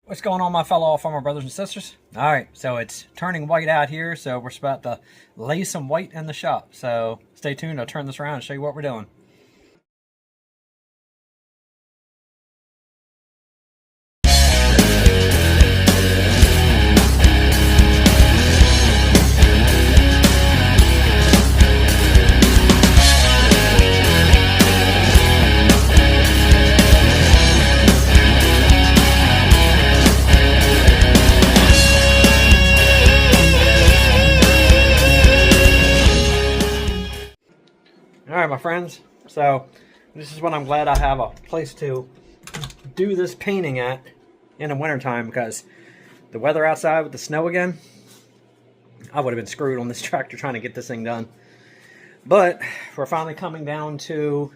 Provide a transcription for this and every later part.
What's going on, my fellow farmer brothers and sisters? All right, so it's turning white out here, so we're about to lay some white in the shop. So stay tuned. I'll turn this around and show you what we're doing. All right, my friends. So this is when I'm glad I have a place to do this painting at in the wintertime, because the weather outside with the snow again, I would have been screwed on this tractor trying to get this thing done. But we're finally coming down to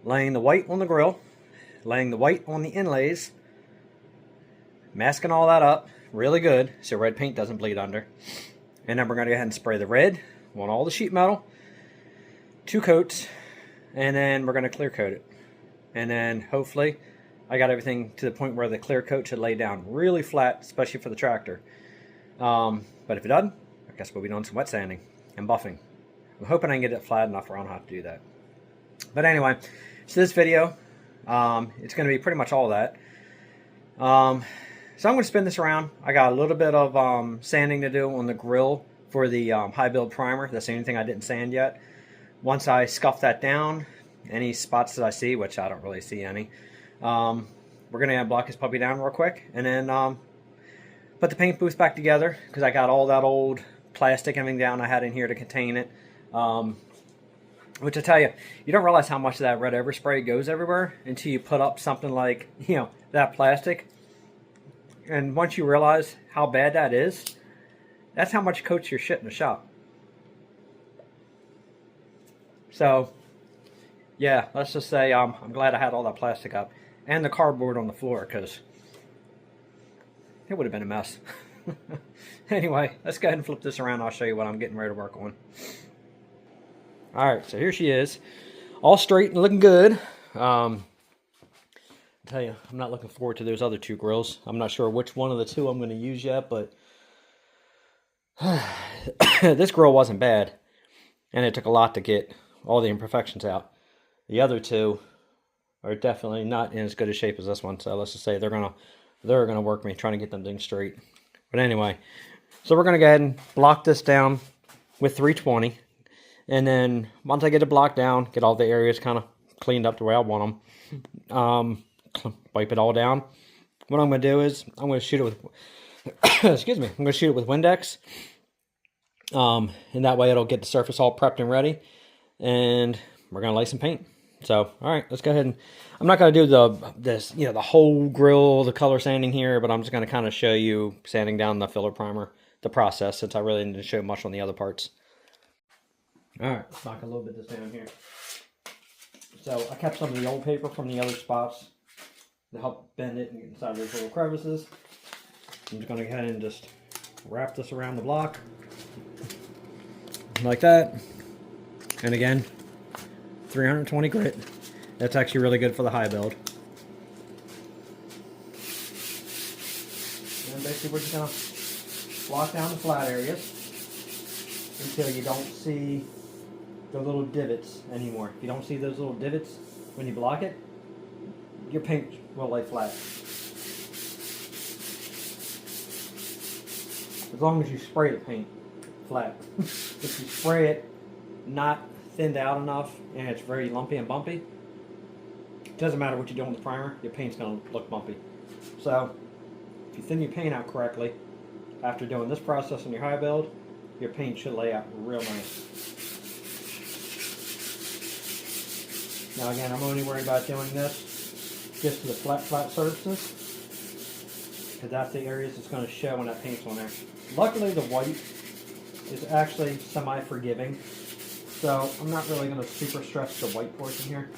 laying the white on the grill, laying the white on the inlays, masking all that up really good so red paint doesn't bleed under. And then we're going to go ahead and spray the red on all the sheet metal, 2 coats, and then we're going to clear coat it. And then hopefully I got everything to the point where the clear coat should lay down really flat, especially for the tractor. But if it doesn't, I guess we'll be doing some wet sanding and buffing. I'm hoping I can get it flat enough where I don't have to do that. But anyway, so this video, it's going to be pretty much all that. So I'm going to spin this around. I got a little bit of sanding to do on the grill for the high build primer. That's the only thing I didn't sand yet. Once I scuff that down, any spots that I see, which I don't really see any, we're going to block this puppy down real quick, and then put the paint booth back together, because I got all that old plastic and everything down I had in here to contain it. Which I tell you, you don't realize how much of that red overspray goes everywhere until you put up something like, that plastic. And once you realize how bad that is, that's how much coats your shit in the shop. So, yeah, let's just say I'm glad I had all that plastic up and the cardboard on the floor, because it would have been a mess. Anyway, let's go ahead and flip this around. I'll show you what I'm getting ready to work on. Alright, so here she is. All straight and looking good. I tell you, I'm not looking forward to those other 2 grills. I'm not sure which one of the 2 I'm going to use yet, but this grill wasn't bad. And it took a lot to get all the imperfections out. The other 2 are definitely not in as good a shape as this one. So let's just say they're gonna work me trying to get them things straight. But anyway, so we're gonna go ahead and block this down with 320, and then once I get it blocked down, get all the areas kind of cleaned up the way I want them, wipe it all down. What I'm gonna do is I'm gonna shoot it with excuse me, I'm gonna shoot it with Windex. And that way it'll get the surface all prepped and ready, and we're gonna lay some paint. So, all right, let's go ahead and I'm not gonna do the whole grill, the color sanding here, but I'm just gonna kind of show you sanding down the filler primer, the process, since I really didn't show much on the other parts. All right, let's knock a little bit this down here. So I kept some of the old paper from the other spots to help bend it and get inside those little crevices. I'm just gonna go ahead and just wrap this around the block like that, and again, 320 grit. That's actually really good for the high build. And basically we're just going to block down the flat areas until you don't see the little divots anymore. If you don't see those little divots when you block it, your paint will lay flat. As long as you spray the paint flat. If you spray it not thinned out enough and it's very lumpy and bumpy, it doesn't matter what you do with the primer, your paint's going to look bumpy. So if you thin your paint out correctly after doing this process on your high build, your paint should lay out real nice. Now again, I'm only worried about doing this just to the flat surfaces, because that's the areas it's going to show when that paint's on there. Luckily the white is actually semi-forgiving, so I'm not really going to super stress the white portion here.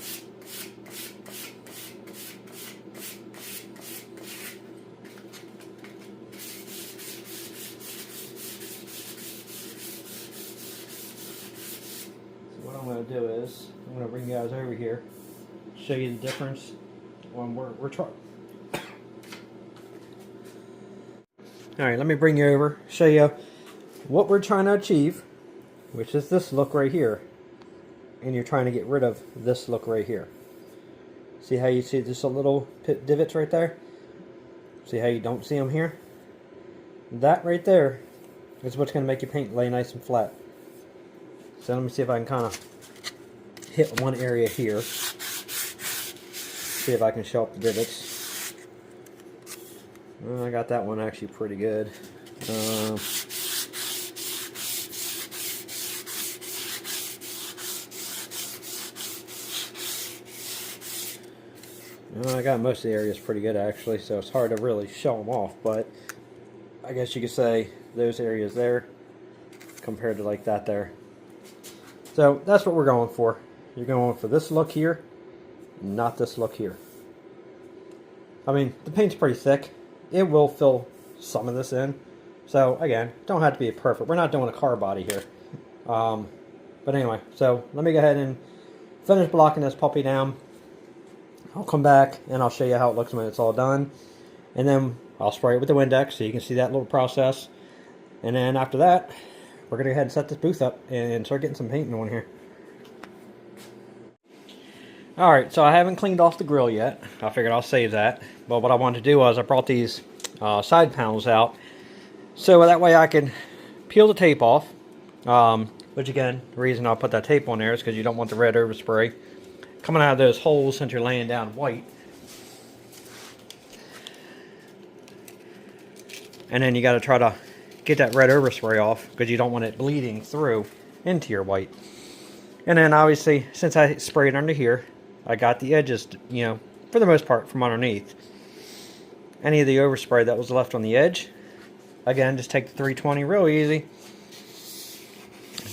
So what I'm going to do is, I'm going to bring you guys over here, show you the difference on where we're trying. Alright, let me bring you over, show you what we're trying to achieve, which is this look right here. And you're trying to get rid of this look right here. See how you see just a little divots right there? See how you don't see them here? That right there is what's going to make your paint lay nice and flat. So let me see if I can kind of hit one area here. See if I can show up the divots. Well, I got that one actually pretty good. I got most of the areas pretty good actually, so it's hard to really show them off, but I guess you could say those areas there compared to like that there. So that's what we're going for. You're going for this look here, not this look here. I mean, the paint's pretty thick. It will fill some of this in. So again, don't have to be perfect. We're not doing a car body here. But anyway, so let me go ahead and finish blocking this puppy down. I'll come back and I'll show you how it looks when it's all done. And then I'll spray it with the Windex so you can see that little process. And then after that, we're going to go ahead and set this booth up and start getting some painting on here. Alright, so I haven't cleaned off the grill yet. I figured I'll save that. But what I wanted to do was I brought these side panels out so that way I can peel the tape off. Which again, the reason I'll put that tape on there is because you don't want the red overspray coming out of those holes since you're laying down white. And then you got to try to get that red overspray off because you don't want it bleeding through into your white. And then obviously, since I sprayed under here, I got the edges, you know, for the most part from underneath. Any of the overspray that was left on the edge, again, just take the 320 real easy.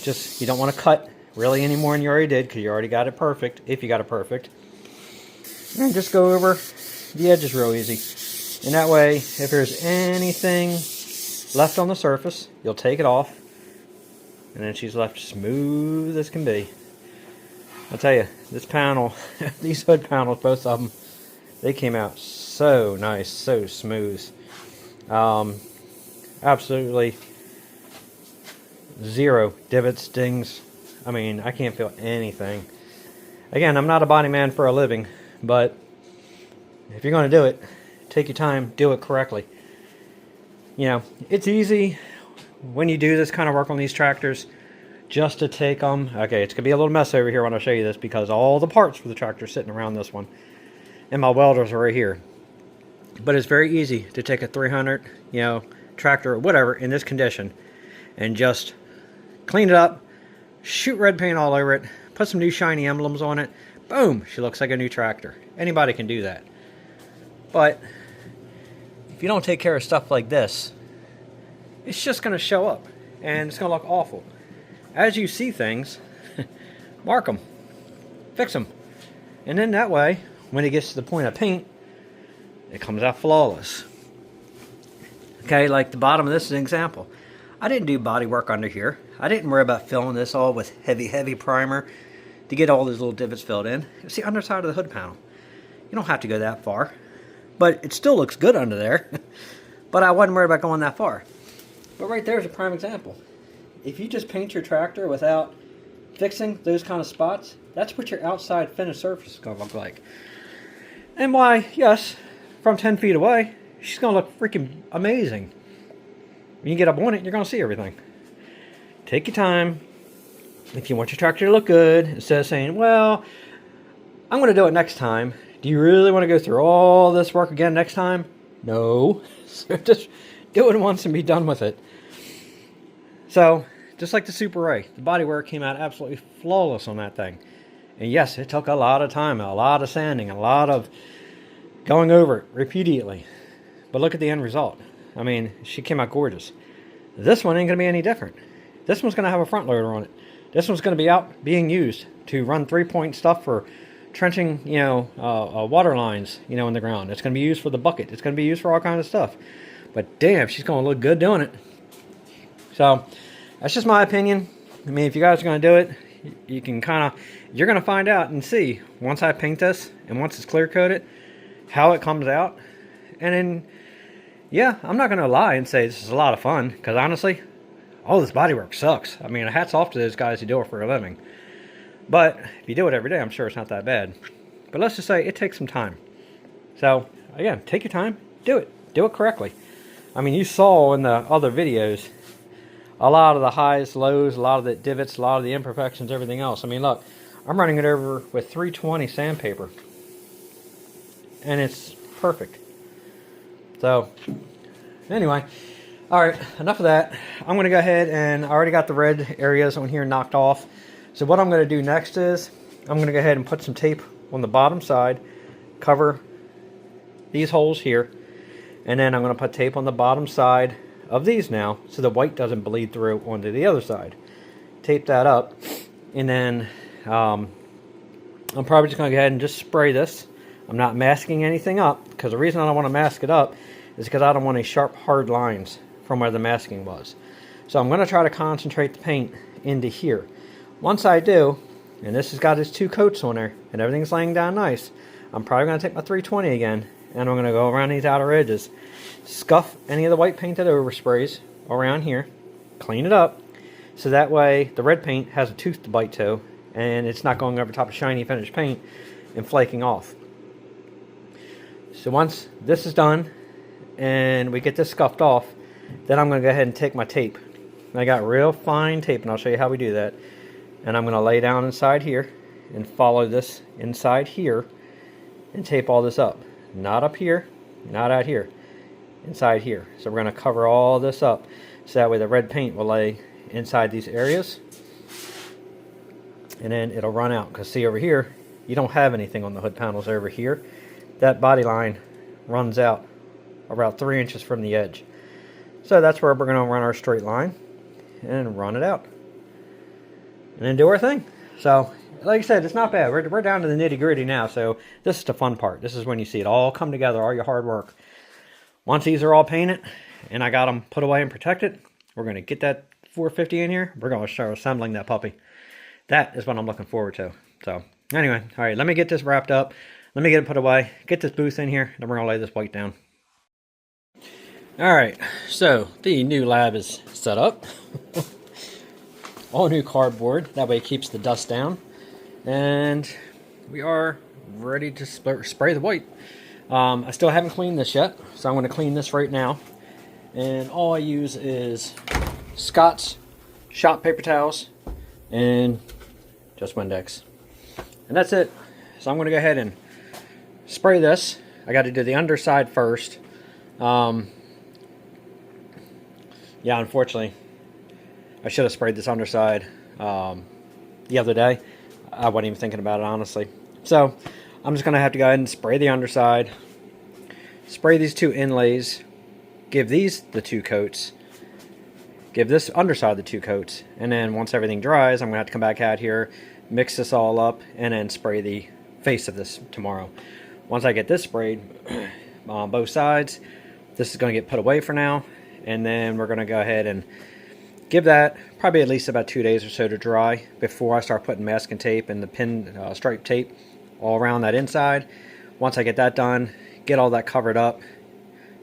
Just, you don't want to cut really any more than you already did because you already got it perfect, if you got it perfect. And just go over the edges real easy. And that way, if there's anything left on the surface, you'll take it off. And then she's left smooth as can be. I'll tell you, this panel, these hood panels, both of them, they came out so nice, so smooth. Absolutely zero divots, dings. I mean, I can't feel anything. Again, I'm not a body man for a living, but if you're going to do it, take your time, do it correctly. You know, it's easy when you do this kind of work on these tractors just to take them. Okay, it's going to be a little mess over here when I show you this because all the parts for the tractor are sitting around this one. And my welders are right here. But it's very easy to take a 300, you know, tractor or whatever in this condition and just clean it up, shoot red paint all over it, put some new shiny emblems on it. Boom, she looks like a new tractor. Anybody can do that. But if you don't take care of stuff like this, it's just going to show up and it's going to look awful. As you see things, mark them, fix them, and then that way, when it gets to the point of paint, it comes out flawless. Okay, like the bottom of this is an example. I didn't do body work under here. I didn't worry about filling this all with heavy primer to get all these little divots filled in. It's the underside of the hood panel. You don't have to go that far, but it still looks good under there. But I wasn't worried about going that far. But right there is a prime example. If you just paint your tractor without fixing those kind of spots, that's what your outside finished surface is going to look like. And why, yes, from 10 feet away, she's going to look freaking amazing. When you get up on it, you're going to see everything. Take your time. If you want your tractor to look good, instead of saying, well, I'm going to do it next time. Do you really want to go through all this work again next time? No. So just do it once and be done with it. So, just like the Super Ray, the bodywork came out absolutely flawless on that thing. And yes, it took a lot of time, a lot of sanding, a lot of going over it repeatedly. But look at the end result. I mean, she came out gorgeous. This one ain't going to be any different. This one's going to have a front loader on it. This one's going to be out being used to run 3-point stuff for trenching, you know, water lines, you know, in the ground. It's going to be used for the bucket. It's going to be used for all kinds of stuff. But damn, she's going to look good doing it. So, that's just my opinion. I mean, if you guys are going to do it, you can kind of, you're going to find out and see, once I paint this, and once it's clear coated, how it comes out. And then, Yeah, I'm not going to lie and say this is a lot of fun, because honestly, all this bodywork sucks. I mean, hats off to those guys who do it for a living. But if you do it every day, I'm sure it's not that bad. But let's just say it takes some time. So, again, take your time, do it. Do it correctly. I mean, you saw in the other videos a lot of the highs, lows, a lot of the divots, a lot of the imperfections, everything else. I mean, look, I'm running it over with 320 sandpaper. And it's perfect. So, anyway, all right, enough of that. I'm going to go ahead and I already got the red areas on here knocked off. So what I'm going to do next is I'm going to go ahead and put some tape on the bottom side, cover these holes here, and then I'm going to put tape on the bottom side of these now so the white doesn't bleed through onto the other side. Tape that up, and then I'm probably just going to go ahead and just spray this. I'm not masking anything up, because the reason I don't want to mask it up is because I don't want any sharp, hard lines from where the masking was. So I'm going to try to concentrate the paint into here. Once I do, and this has got its 2 coats on there, and everything's laying down nice, I'm probably going to take my 320 again, and I'm going to go around these outer edges, scuff any of the white paint that oversprays around here, clean it up, so that way the red paint has a tooth to bite to, and it's not going over top of shiny finished paint and flaking off. So once this is done and we get this scuffed off, then I'm going to go ahead and take my tape. I got real fine tape, and I'll show you how we do that. And I'm going to lay down inside here and follow this inside here and tape all this up. Not up here, not out here, inside here. So we're going to cover all this up so that way the red paint will lay inside these areas. And then it'll run out, because see over here, you don't have anything on the hood panels over here. That body line runs out about 3 inches from the edge. So that's where we're going to run our straight line and run it out. And then do our thing. So, like I said, it's not bad. We're down to the nitty gritty now. So this is the fun part. This is when you see it all come together, all your hard work. Once these are all painted and I got them put away and protected, we're going to get that 450 in here. We're going to start assembling that puppy. That is what I'm looking forward to. So anyway, all right, let me get this wrapped up. Let me get it put away, get this booth in here, then we're going to lay this white down. Alright, so the new lab is set up. All new cardboard, that way it keeps the dust down. And we are ready to spray the white. I still haven't cleaned this yet, so I'm going to clean this right now. And all I use is Scott's shop paper towels and just Windex. And that's it. So I'm going to go ahead and spray this. I got to do the underside first. Yeah, unfortunately, I should have sprayed this underside the other day. I wasn't even thinking about it, honestly. So I'm just going to have to go ahead and spray the underside, spray these 2 inlays, give these the 2 coats, give this underside the 2 coats, and then once everything dries, I'm going to have to come back out here, mix this all up, and then spray the face of this tomorrow. Once I get this sprayed on both sides, this is going to get put away for now, and then we're going to go ahead and give that probably at least about 2 days or so to dry before I start putting masking tape and the pin stripe tape all around that inside. Once I get that done, get all that covered up,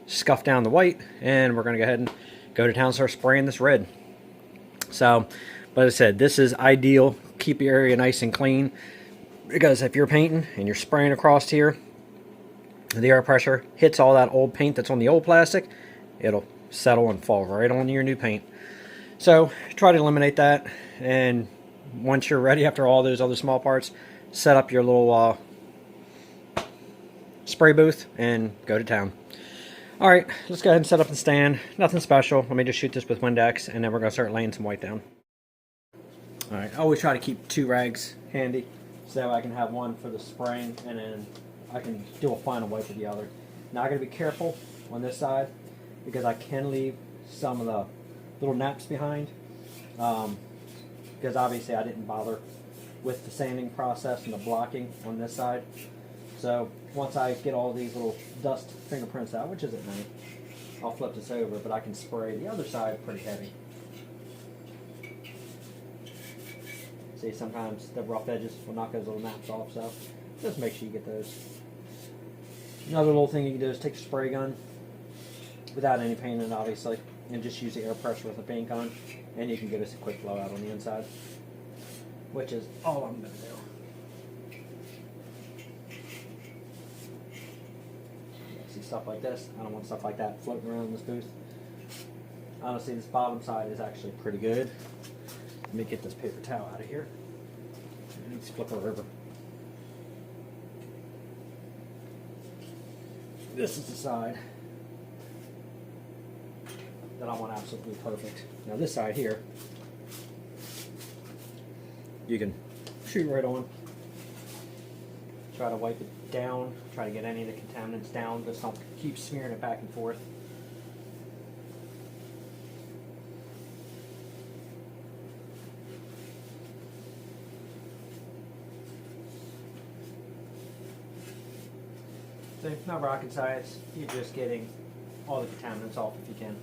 scuff down the white, and we're going to go ahead and go to town and start spraying this red. So, but as I said, this is ideal. Keep your area nice and clean, because if you're painting and you're spraying across here, the air pressure hits all that old paint that's on the old plastic, it'll settle and fall right onto your new paint. So try to eliminate that, and once you're ready after all those other small parts, set up your little spray booth and go to town. Alright, let's go ahead and set up the stand. Nothing special. Let me just shoot this with Windex, and then we're going to start laying some white down. Alright, I always try to keep 2 rags handy, so I can have one for the spraying, and then I can do a final wipe with the other. Now I got to be careful on this side, because I can leave some of the little naps behind, because obviously I didn't bother with the sanding process and the blocking on this side. So once I get all these little dust fingerprints out, which isn't many, I'll flip this over, but I can spray the other side pretty heavy. See, sometimes the rough edges will knock those little naps off, so just make sure you get those. Another little thing you can do is take a spray gun, without any painting, obviously, and just use the air pressure with the paint gun, and you can get us a quick blowout on the inside, which is all I'm going to do. See stuff like this? I don't want stuff like that floating around in this booth. Honestly, this bottom side is actually pretty good. Let me get this paper towel out of here. Let's flip her over. This is the side that I want absolutely perfect. Now this side here, you can shoot right on. Try to wipe it down. Try to get any of the contaminants down. Just don't keep smearing it back and forth. So not rocket science, you're just getting all the contaminants off if you can.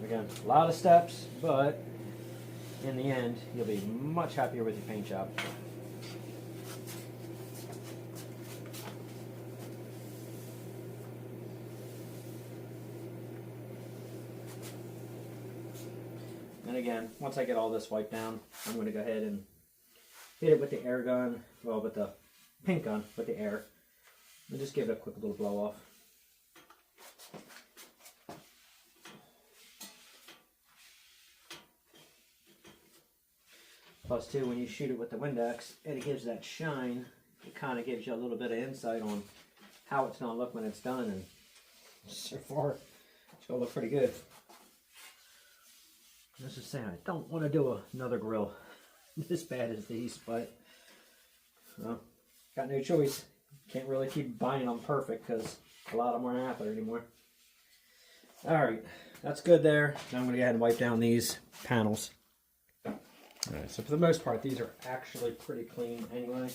Again, a lot of steps, but in the end, you'll be much happier with your paint job. And again, once I get all this wiped down, I'm going to go ahead and hit it with the air gun, well, with the paint gun, with the air, and just give it a quick little blow off. Plus, too, when you shoot it with the Windex, it gives that shine. It kind of gives you a little bit of insight on how it's going to look when it's done, and so far, it's going to look pretty good. Let's just say I don't want to do another grill this bad as these, but well, got no choice. Can't really keep buying them perfect because a lot of them aren't out there anymore. Alright, that's good there. Now I'm going to go ahead and wipe down these panels. Alright, so for the most part, these are actually pretty clean anyway.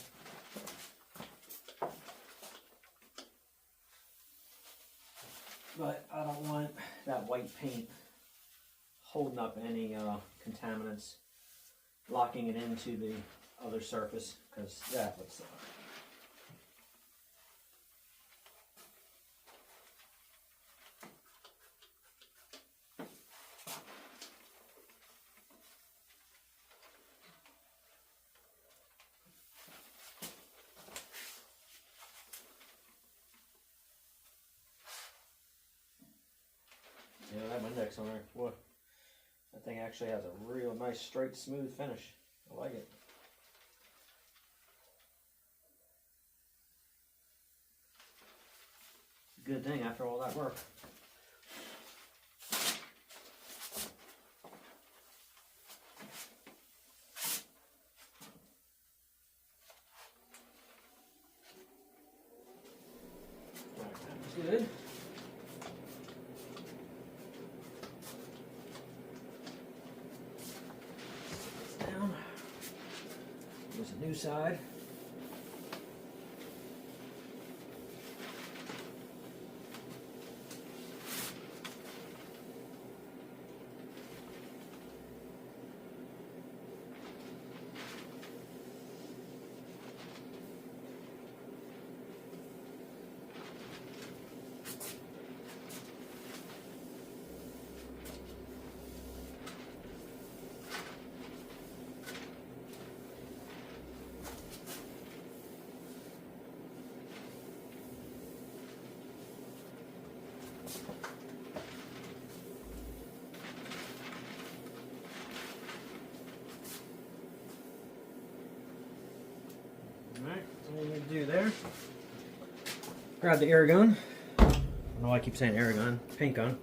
But I don't want that white paint holding up any contaminants, locking it into the other surface, because that would suck. Yeah, that Windex on there, boy. That thing actually has a real nice, straight, smooth finish. I like it. Good thing after all that work. Alright, that's good. Here's a new side. Alright, that's all we need to do there. Grab the air gun. I don't know why I keep saying air gun, paint gun.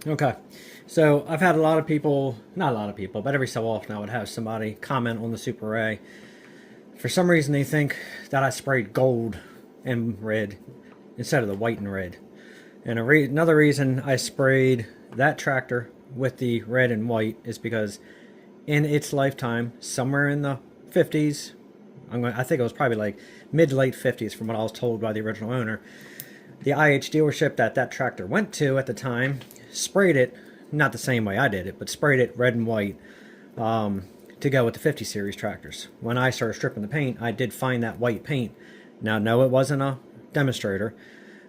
Okay, so I've had a lot of people, not a lot of people, but every so often I would have somebody comment on the Super A. For some reason they think that I sprayed gold and red instead of the white and red. And another reason I sprayed that tractor with the red and white is because in its lifetime, somewhere in the 50s, I think it was probably like mid to late 50s from what I was told by the original owner, the IH dealership that tractor went to at the time sprayed it, not the same way I did it, but sprayed it red and white to go with the 50 series tractors. When I started stripping the paint, I did find that white paint. Now, no, it wasn't a demonstrator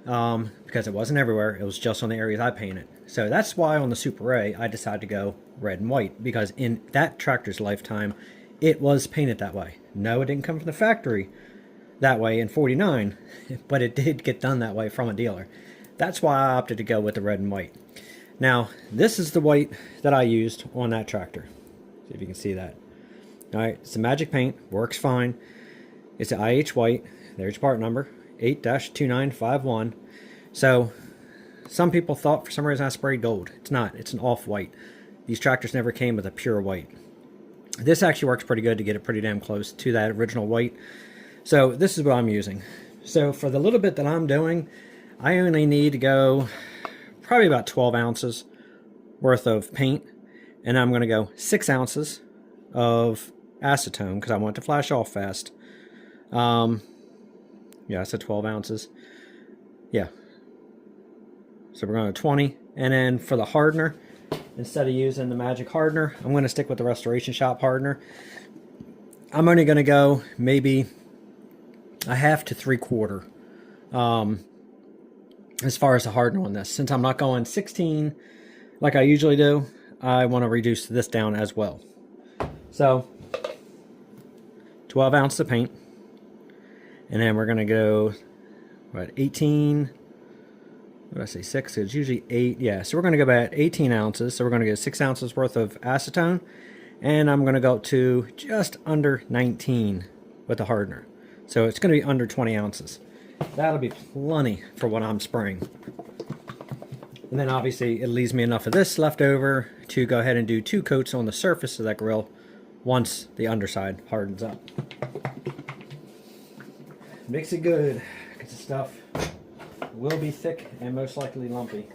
because it wasn't everywhere. It was just on the areas I painted. So that's why on the Super A, I decided to go red and white, because in that tractor's lifetime, it was painted that way. No, it didn't come from the factory that way in 49, but it did get done that way from a dealer. That's why I opted to go with the red and white. Now, this is the white that I used on that tractor. See if you can see that. All right, it's a magic paint, works fine. It's an IH white. There's your part number, 8-2951. So, some people thought for some reason I sprayed gold. It's not. It's an off-white. These tractors never came with a pure white. This actually works pretty good to get it pretty damn close to that original white. So this is what I'm using. So for the little bit that I'm doing, I only need to go probably about 12 ounces worth of paint. And I'm going to go 6 ounces of acetone because I want it to flash off fast. Yeah, I said 12 ounces. Yeah. So we're going to 20. And then for the hardener, instead of using the magic hardener, I'm going to stick with the Restoration Shop hardener. I'm only going to go maybe a half to 3/4 as far as the hardener on this. Since I'm not going 16 like I usually do, I want to reduce this down as well. So 12 ounces of paint, and then we're going to go, what, 18, what did I say, 6? It's usually 8. Yeah, so we're going to go about 18 ounces. So we're going to get 6 ounces worth of acetone, and I'm going to go up to just under 19 with the hardener. So it's going to be under 20 ounces. That'll be plenty for what I'm spraying. And then obviously it leaves me enough of this left over to go ahead and do 2 coats on the surface of that grill once the underside hardens up. Mix it good, because the stuff will be thick and most likely lumpy.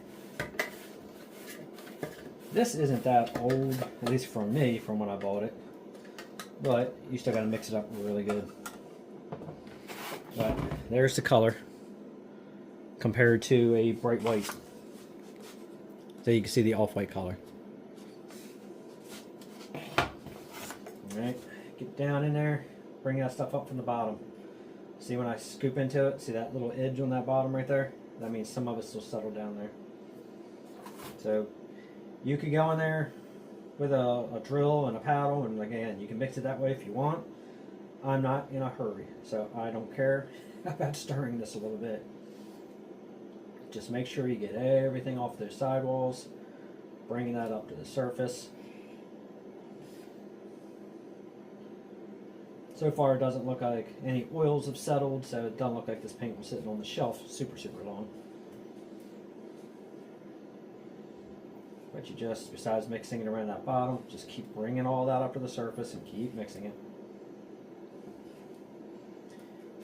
This isn't that old, at least for me, from when I bought it. But you still got to mix it up really good. But there's the color compared to a bright white. So you can see the off-white color. Alright, get down in there, bring that stuff up from the bottom. See when I scoop into it, see that little edge on that bottom right there? That means some of it's still settled down there. So you could go in there with a drill and a paddle, and again, you can mix it that way if you want. I'm not in a hurry, so I don't care about stirring this a little bit. Just make sure you get everything off those sidewalls, bringing that up to the surface. So far it doesn't look like any oils have settled, so it doesn't look like this paint was sitting on the shelf super long. But you just, besides mixing it around that bottom, just keep bringing all that up to the surface and keep mixing it.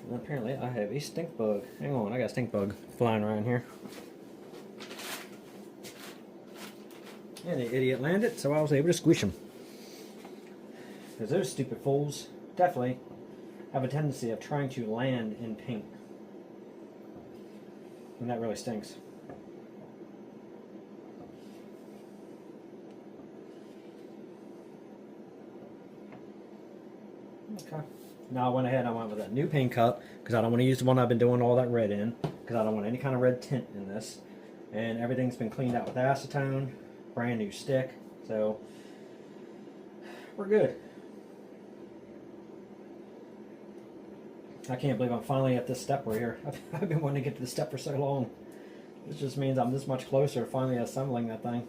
And apparently I have a stink bug. Hang on, I got a stink bug flying around here. And the idiot landed, so I was able to squish him. Because those stupid fools definitely have a tendency of trying to land in paint. And that really stinks. Okay. Now I went ahead and I went with a new paint cup because I don't want to use the one I've been doing all that red in, because I don't want any kind of red tint in this. And everything's been cleaned out with acetone, brand new stick, so we're good. I can't believe I'm finally at this step right here. I've been wanting to get to this step for so long. This just means I'm this much closer to finally assembling that thing.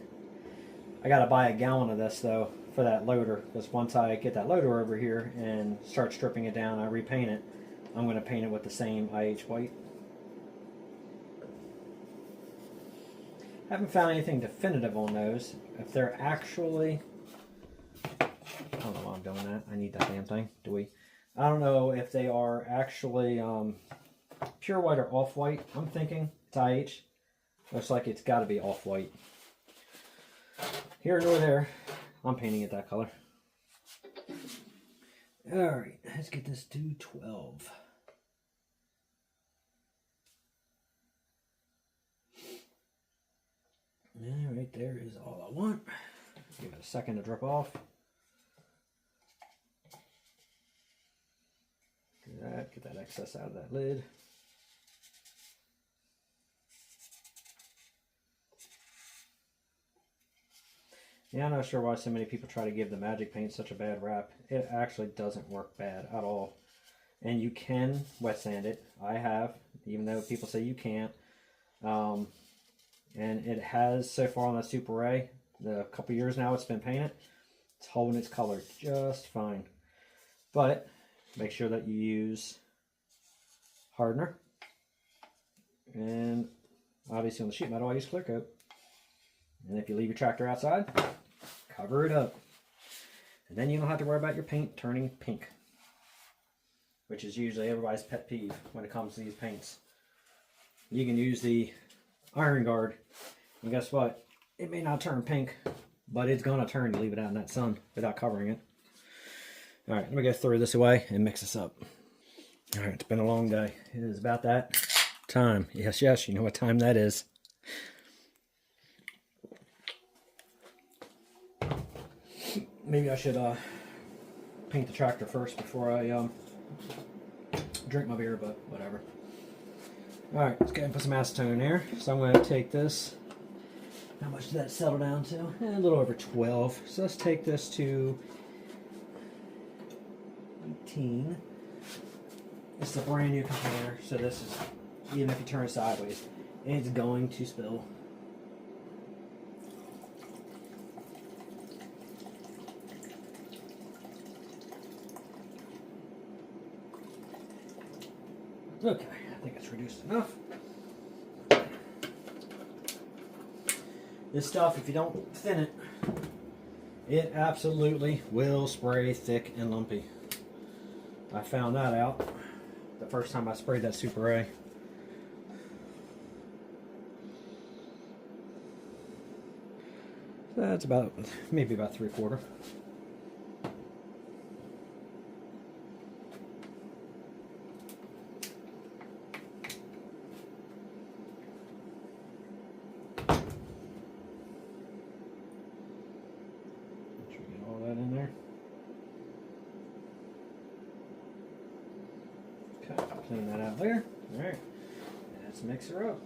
I gotta buy a gallon of this though for that loader, because once I get that loader over here and start stripping it down, I repaint it, I'm going to paint it with the same IH white. Haven't found anything definitive on those. If they're actually, I don't know why I'm doing that. I need that damn thing. Do we? I don't know if they are actually pure white or off-white. I'm thinking it's IH. Looks like it's got to be off-white. Here nor there, I'm painting it that color. Alright, let's get this to 12. And right there is all I want. Give it a second to drip off. Get that excess out of that lid. Yeah, I'm not sure why so many people try to give the magic paint such a bad rap. It actually doesn't work bad at all. And you can wet sand it. I have, even though people say you can't. And it has, so far on that Super A, the couple years now it's been painted, it's holding its color just fine. But make sure that you use hardener. And obviously on the sheet metal I use clear coat. And if you leave your tractor outside, cover it up. And then you don't have to worry about your paint turning pink, which is usually everybody's pet peeve when it comes to these paints. You can use the Iron Guard, and guess what? It may not turn pink, but it's going to turn. You leave it out in that sun without covering it. All right, let me go throw this away and mix this up. All right, it's been a long day. It is about that time. Yes, yes, you know what time that is. Maybe I should paint the tractor first before I drink my beer, but whatever. All right, let's go ahead and put some acetone in here. So I'm going to take this. How much did that settle down to? A little over 12. So let's take this to 18. It's a brand new container, so this is, even if you turn it sideways, it's going to spill. Okay, I think it's reduced enough. This stuff, if you don't thin it, it absolutely will spray thick and lumpy. I found that out the first time I sprayed that Super A. That's about, maybe about 3/4. Clean that out there. Alright, let's mix her up.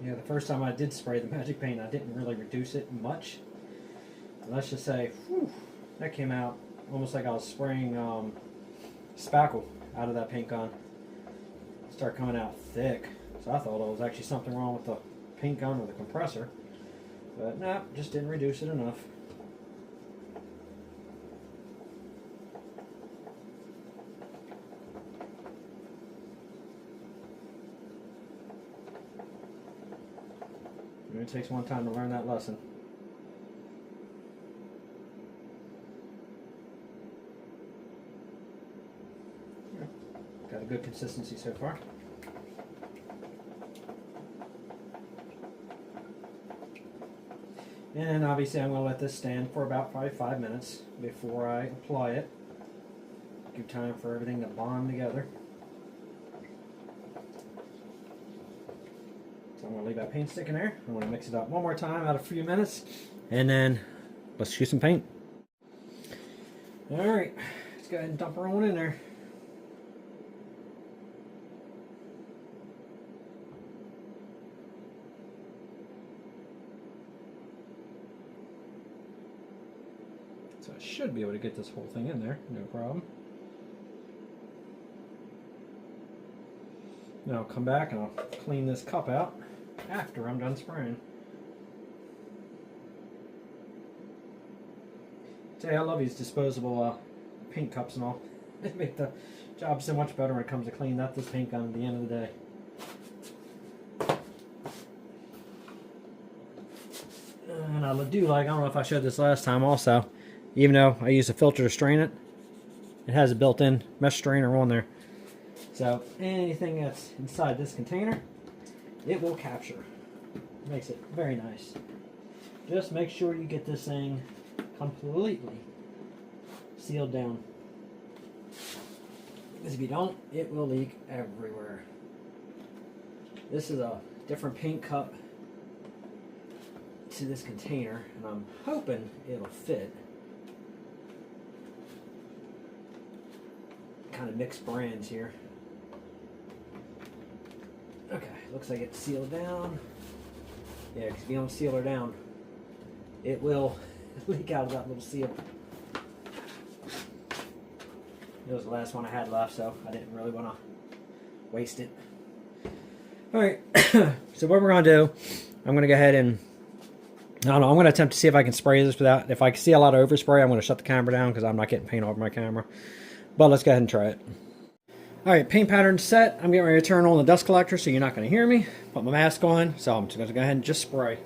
Yeah, the first time I did spray the magic paint, I didn't really reduce it much. Let's just say, whew, that came out almost like I was spraying spackle out of that paint gun. Start coming out thick. So I thought it was actually something wrong with the paint gun or the compressor. But no, just didn't reduce it enough. And it takes one time to learn that lesson. Got a good consistency so far. And obviously I'm going to let this stand for about probably 5 minutes before I apply it. Give time for everything to bond together. So I'm going to leave that paint stick in there. I'm going to mix it up one more time, out a few minutes, and then let's shoot some paint. Alright, let's go ahead and dump her on in there. So I should be able to get this whole thing in there, no problem. Now I'll come back and I'll clean this cup out after I'm done spraying. Say, I love these disposable paint cups and all. They make the job so much better when it comes to cleaning up this paint gun at the end of the day. And I do like, I don't know if I showed this last time also, even though I use a filter to strain it, it has a built-in mesh strainer on there. So anything that's inside this container, it will capture. Makes it very nice. Just make sure you get this thing completely sealed down. Because if you don't, it will leak everywhere. This is a different paint cup to this container, and I'm hoping it'll fit. Kind of mixed brands here. Okay, looks like it's sealed down. Yeah, because if you don't seal her down, it will leak out of that little seal. It was the last one I had left, so I didn't really want to waste it. Alright, so what we're going to do, I'm going to go ahead and, I don't know, I'm going to attempt to see if I can spray this without, if I see a lot of overspray, I'm going to shut the camera down because I'm not getting paint over my camera. But let's go ahead and try it. Alright, paint pattern set. I'm getting ready to turn on the dust collector so you're not going to hear me. Put my mask on, so I'm just going to go ahead and just spray.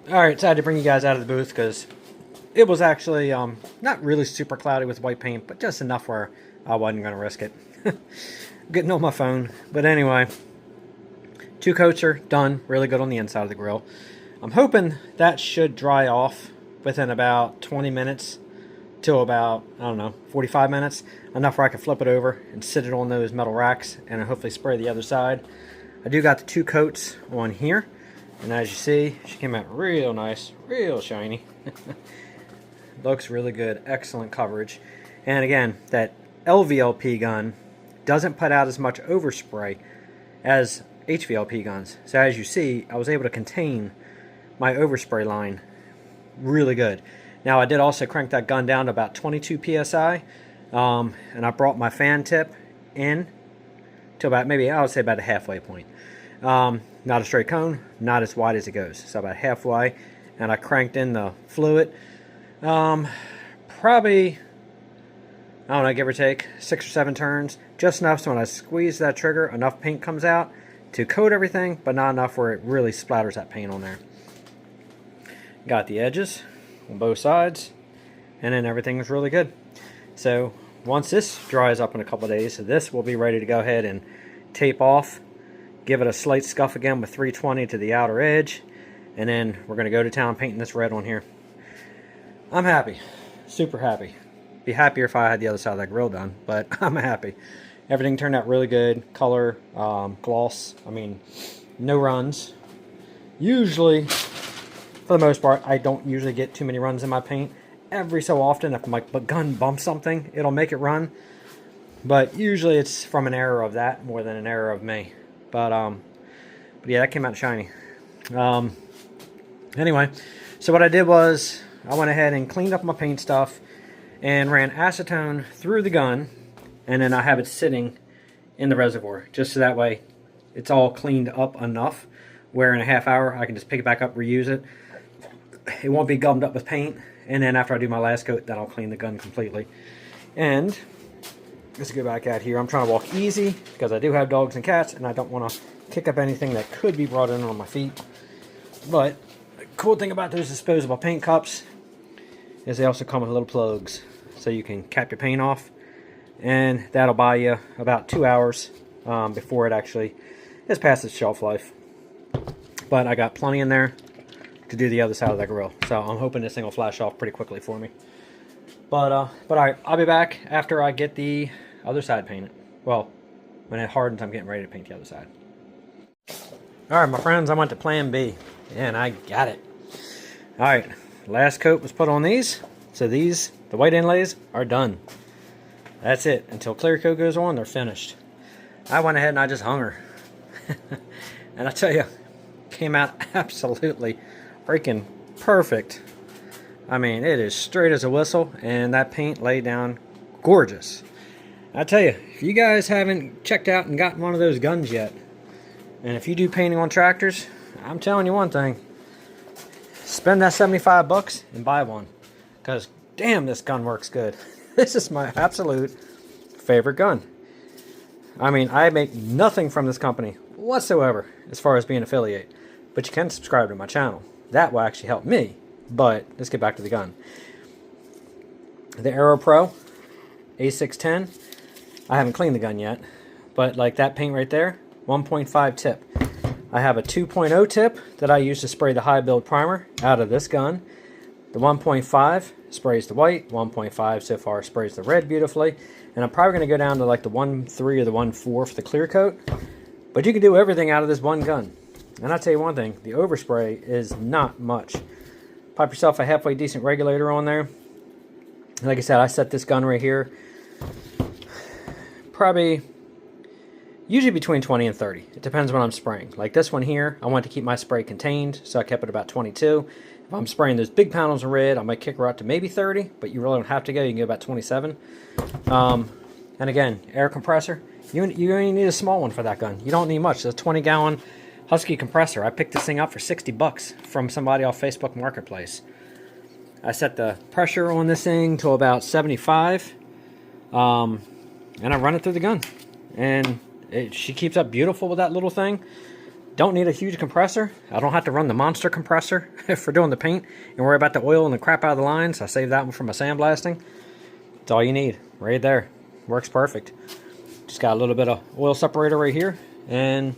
Alright, so I had to bring you guys out of the booth because it was actually not really super cloudy with white paint, but just enough where I wasn't going to risk it. Getting on my phone. But anyway, 2 coats are done. Really good on the inside of the grill. I'm hoping that should dry off within about 20 minutes to about, I don't know, 45 minutes. Enough where I can flip it over and sit it on those metal racks and hopefully spray the other side. I do got the 2 coats on here. And as you see, she came out real nice, real shiny. Looks really good. Excellent coverage. And again, that LVLP gun doesn't put out as much overspray as HVLP guns. So as you see, I was able to contain my overspray line really good. Now I did also crank that gun down to about 22 psi, and I brought my fan tip in to about, maybe I would say about a halfway point. Not a straight cone, not as wide as it goes, so about halfway. And I cranked in the fluid, probably, I don't know, give or take 6 or 7 turns, just enough so when I squeeze that trigger, enough paint comes out to coat everything, but not enough where it really splatters that paint on there. Got the edges on both sides, and then everything is really good. So once this dries up in a couple of days, this will be ready to go ahead and tape off, give it a slight scuff again with 320 to the outer edge, and then we're going to go to town painting this red on here. I'm happy, super happy. Be happier if I had the other side of that grill done, but I'm happy. Everything turned out really good. Color, gloss, I mean, no runs. Usually, for the most part, I don't usually get too many runs in my paint. Every so often, if my gun bumps something, it'll make it run. But usually it's from an error of that more than an error of me. But yeah, that came out shiny. Anyway, so what I did was I went ahead and cleaned up my paint stuff and ran acetone through the gun, and then I have it sitting in the reservoir just so that way it's all cleaned up enough where in a half hour I can just pick it back up, reuse it. It won't be gummed up with paint, and then after I do my last coat, then I'll clean the gun completely. And let's go back out here. I'm trying to walk easy because I do have dogs and cats, and I don't want to kick up anything that could be brought in on my feet. But the cool thing about those disposable paint cups is they also come with little plugs, so you can cap your paint off, and that'll buy you about 2 hours before it actually is past its shelf life. But I got plenty in there to do the other side of that grill, so I'm hoping this thing will flash off pretty quickly for me. But all right, I'll be back after I get the other side painted. Well, when it hardens, I'm getting ready to paint the other side. All right, my friends, I went to plan B, and I got it. All right, last coat was put on these, so these, the white inlays, are done. That's it. Until clear coat goes on, they're finished. I went ahead and I just hung her. And I tell you, came out absolutely freaking perfect. I mean, it is straight as a whistle, and that paint laid down gorgeous. I tell you, if you guys haven't checked out and gotten one of those guns yet, and if you do painting on tractors, I'm telling you one thing, spend that 75 bucks and buy one, because damn, this gun works good. This is my absolute favorite gun. I mean, I make nothing from this company whatsoever as far as being affiliate, but you can subscribe to my channel. That will actually help me. But let's get back to the gun. The Aero Pro A610. I haven't cleaned the gun yet, but like that paint right there, 1.5 tip. I have a 2.0 tip that I use to spray the high build primer out of this gun. The 1.5 sprays the white, 1.5 so far sprays the red beautifully, and I'm probably going to go down to like the 1.3 or the 1.4 for the clear coat. But you can do everything out of this one gun. And I'll tell you one thing, the overspray is not much. Pop yourself a halfway decent regulator on there. Like I said, I set this gun right here probably usually between 20 and 30. It depends when I'm spraying. Like this one here, I want to keep my spray contained, so I kept it about 22. If I'm spraying those big panels of red, I might kick her out to maybe 30, but you really don't have to go. You can go about 27. And again, air compressor. You only need a small one for that gun. You don't need much. It's a 20-gallon Husky compressor. I picked this thing up for 60 bucks from somebody off Facebook Marketplace. I set the pressure on this thing to about 75, and I run it through the gun. And she keeps up beautiful with that little thing. Don't need a huge compressor. I don't have to run the monster compressor for doing the paint and worry about the oil and the crap out of the lines. I saved that one for my sandblasting. That's all you need right there. Works perfect. Just got a little bit of oil separator right here, and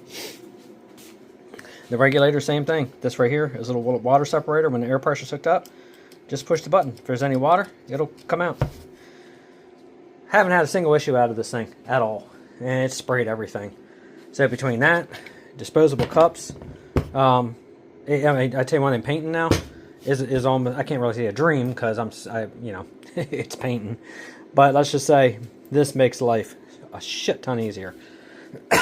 the regulator, same thing. This right here is a little water separator. When the air pressure's hooked up, just push the button. If there's any water, it'll come out. Haven't had a single issue out of this thing at all, and it's sprayed everything. So between that, disposable cups, I mean, I tell you one thing, painting now is almost, I can't really say a dream because it's painting, but let's just say this makes life a shit ton easier.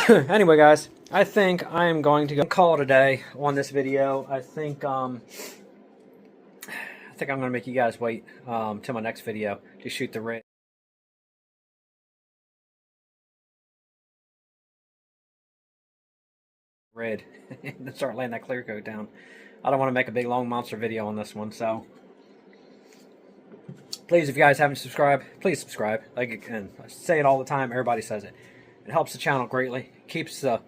Anyway, guys, I think I am going to call it a day on this video. I think I'm going to make you guys wait till my next video to shoot the rig. And start laying that clear coat down. I don't want to make a big long monster video on this one, so please, if you guys haven't subscribed, please subscribe. And I say it all the time, everybody says it. It helps the channel greatly. Keeps the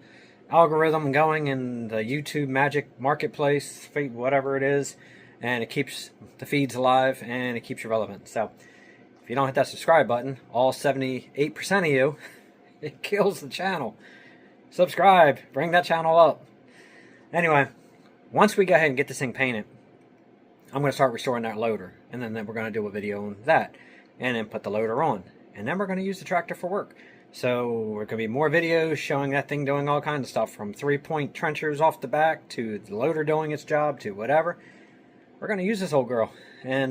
algorithm going in the YouTube magic marketplace, whatever it is, and it keeps the feeds alive, and it keeps you relevant. So if you don't hit that subscribe button, all 78% of you, it kills the channel. Subscribe, bring that channel up. Anyway, once we go ahead and get this thing painted, I'm going to start restoring that loader, and then we're going to do a video on that, and then put the loader on, and then we're going to use the tractor for work. So we're going to be more videos showing that thing doing all kinds of stuff, from 3-point trenchers off the back to the loader doing its job to whatever. We're going to use this old girl, and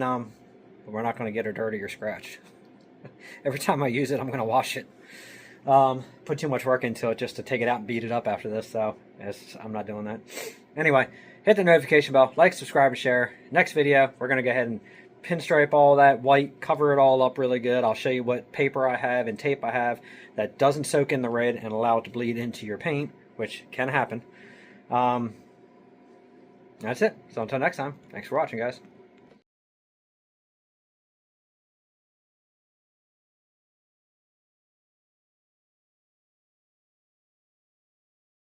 we're not going to get her dirty or scratched. Every time I use it, I'm going to wash it. Put too much work into it just to take it out and beat it up after this, so I'm not doing that. Anyway, hit the notification bell, like, subscribe, and share. Next video, we're going to go ahead and pinstripe all that white, cover it all up really good. I'll show you what paper I have and tape I have that doesn't soak in the red and allow it to bleed into your paint, which can happen. That's it. So until next time, thanks for watching, guys.